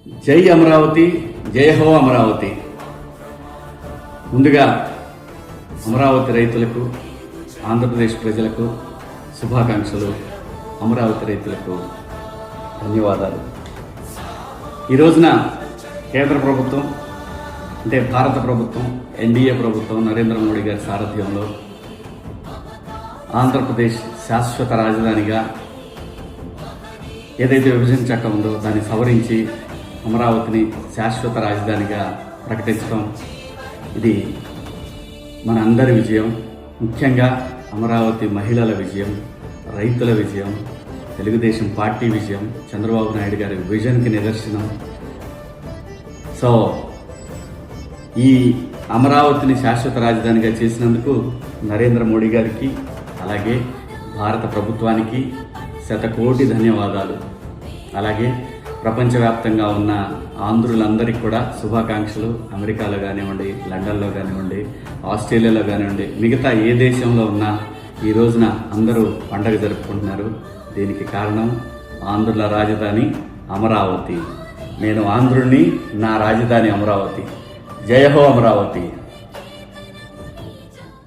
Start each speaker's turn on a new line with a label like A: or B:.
A: జై అమరావతి, జై హో అమరావతి. ముందుగా అమరావతి రైతులకు, ఆంధ్రప్రదేశ్ ప్రజలకు శుభాకాంక్షలు. అమరావతి రైతులకు ధన్యవాదాలు. ఈ రోజున కేంద్ర ప్రభుత్వం అంటే భారత ప్రభుత్వం, ఎన్డీఏ ప్రభుత్వం నరేంద్ర మోడీ గారి సారథ్యంలో ఆంధ్రప్రదేశ్ శాశ్వత రాజధానిగా ఏదైతే విభజన చట్టం ఉందో దాన్ని సవరించి అమరావతిని శాశ్వత రాజధానిగా ప్రకటించడం, ఇది మన అందరి విజయం. ముఖ్యంగా అమరావతి మహిళల విజయం, రైతుల విజయం, తెలుగుదేశం పార్టీ విజయం, చంద్రబాబు నాయుడు గారి విజన్కి నిదర్శనం. సో ఈ అమరావతిని శాశ్వత రాజధానిగా చేసినందుకు నరేంద్ర మోడీ గారికి, అలాగే భారత ప్రభుత్వానికి శతకోటి ధన్యవాదాలు. అలాగే ప్రపంచవ్యాప్తంగా ఉన్న ఆంధ్రులందరికీ కూడా శుభాకాంక్షలు. అమెరికాలో కానివ్వండి, లండన్లో కానివ్వండి, ఆస్ట్రేలియాలో కానివ్వండి, మిగతా ఏ దేశంలో ఉన్నా ఈ రోజున అందరూ పండగ జరుపుకుంటున్నారు. దీనికి కారణం ఆంధ్రుల రాజధాని అమరావతి. నేను ఆంధ్రుడిని, నా రాజధాని అమరావతి. జయ హో అమరావతి.